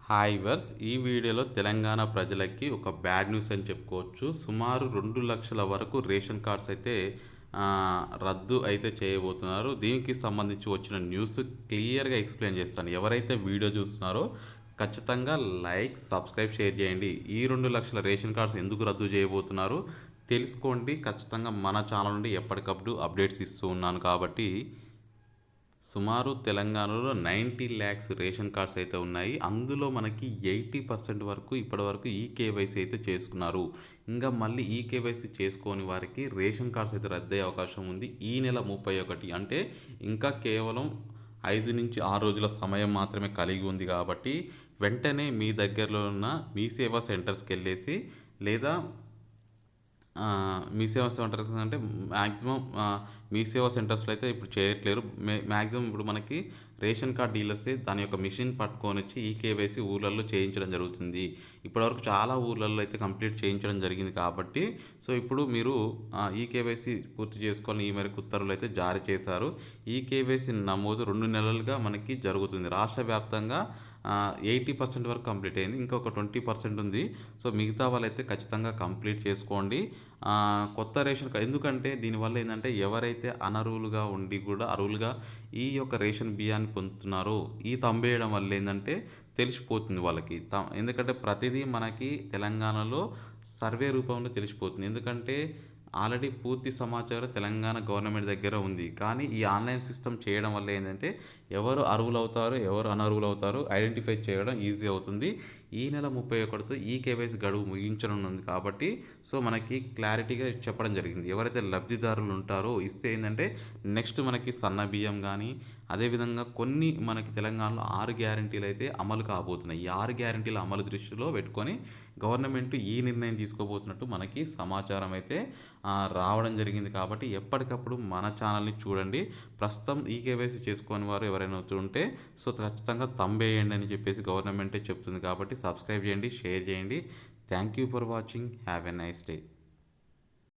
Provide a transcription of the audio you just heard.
Hi verse ఈ వీడియోలో తెలంగాణ ప్రజలకి ఒక బ్యాడ్ న్యూస్ అని చెప్పుకోవచ్చు. సుమారు 2 లక్షల వరకు రేషన్ కార్డ్స్ అయితే రద్దు అయితే చేయబోతున్నారు. దీనికి సంబంధించి వచ్చిన న్యూస్ క్లియర్గా ఎక్స్ప్లెయిన్ చేస్తాను. ఎవరైతే వీడియో చూస్తున్నారో ఖచ్చితంగా లైక్, సబ్స్క్రైబ్, షేర్ చేయండి. ఈ 2 లక్షల రేషన్ కార్డ్స్ ఎందుకు రద్దు చేయబోతున్నారు తెలుసుకోండి. ఖచ్చితంగా మన ఛానల్ నుండి ఎప్పటికప్పుడు అప్డేట్స్ ఇస్తూ ఉన్నాను కాబట్టి సుమారు తెలంగాణలో 90 ల్యాక్స్ రేషన్ కార్డ్స్ అయితే ఉన్నాయి. అందులో మనకి 80% వరకు ఇప్పటివరకు ఈకేవైసీ అయితే చేసుకున్నారు. ఇంకా మళ్ళీ ఈకేవైసీ చేసుకోని వారికి రేషన్ కార్డ్స్ అయితే రద్దయ్యే అవకాశం ఉంది. ఈ నెల 31 అంటే ఇంకా కేవలం 5 నుంచి 6 రోజుల సమయం మాత్రమే కలిగి ఉంది కాబట్టి వెంటనే మీ దగ్గరలో ఉన్న మీ సేవా సెంటర్స్కి వెళ్ళేసి లేదా మీ సేవా సెంటర్స్ అంటే మ్యాక్సిమం మీ సేవా సెంటర్స్లో అయితే ఇప్పుడు చేయట్లేరు. మ్యాక్సిమం ఇప్పుడు మనకి రేషన్ కార్డ్ డీలర్సే దాని యొక్క మిషన్ పట్టుకొని వచ్చి ఈకేవైసీ ఊర్లలో చేయించడం జరుగుతుంది. ఇప్పటివరకు చాలా ఊర్లలో అయితే కంప్లీట్ చేయించడం జరిగింది కాబట్టి సో ఇప్పుడు మీరు ఈకేవైసీ పూర్తి చేసుకోవాలని ఈ మేరకు ఉత్తర్వులు అయితే జారీ చేశారు. ఈకేవైసీ నమోదు 2 నెలలుగా మనకి జరుగుతుంది. రాష్ట్ర వ్యాప్తంగా 80% వరకు కంప్లీట్ అయింది. ఇంకొక 20% ఉంది. సో మిగతా వాళ్ళైతే ఖచ్చితంగా కంప్లీట్ చేసుకోండి. కొత్త రేషన్ కార్డ్ ఎందుకంటే దీనివల్ల ఏంటంటే ఎవరైతే అనర్హులుగా ఉండి కూడా అర్హులుగా ఈ యొక్క రేషన్ బియ్యాన్ని పొందుతున్నారో ఈ తంబేయడం వల్ల ఏంటంటే తెలిసిపోతుంది వాళ్ళకి. ఎందుకంటే ప్రతిదీ మనకి తెలంగాణలో సర్వే రూపంలో తెలిసిపోతుంది. ఎందుకంటే ఆల్రెడీ పూర్తి సమాచారం తెలంగాణ గవర్నమెంట్ దగ్గర ఉంది. కానీ ఈ ఆన్లైన్ సిస్టమ్ చేయడం వల్ల ఏంటంటే ఎవరు అర్హులవుతారు, ఎవరు అనర్హులవుతారు ఐడెంటిఫై చేయడం ఈజీ అవుతుంది. ఈ నెల 31తో ఈ కేవైసీ గడువు ముగించనుంది కాబట్టి సో మనకి క్లారిటీగా చెప్పడం జరిగింది. ఎవరైతే లబ్ధిదారులు ఉంటారో ఇస్తే ఏంటంటే నెక్స్ట్ మనకి సన్న బియ్యం కానీ అదేవిధంగా కొన్ని మనకి తెలంగాణలో 6 గ్యారంటీలు అయితే అమలు కాబోతున్నాయి. ఈ 6 గ్యారంటీల అమలు దృష్టిలో పెట్టుకొని గవర్నమెంట్ ఈ నిర్ణయం తీసుకోబోతున్నట్టు మనకి సమాచారం అయితే రావడం జరిగింది. కాబట్టి ఎప్పటికప్పుడు మన ఛానల్ని చూడండి. ప్రస్తుతం ఈ కేవైసీ చేసుకోని వారు ఎవరైనా ఉంటే సో ఖచ్చితంగా తంబేయండి అని చెప్పేసి గవర్నమెంటే చెప్తుంది. కాబట్టి సబ్స్క్రైబ్ చేయండి, షేర్ చేయండి. Thank you for watching. Have a nice day.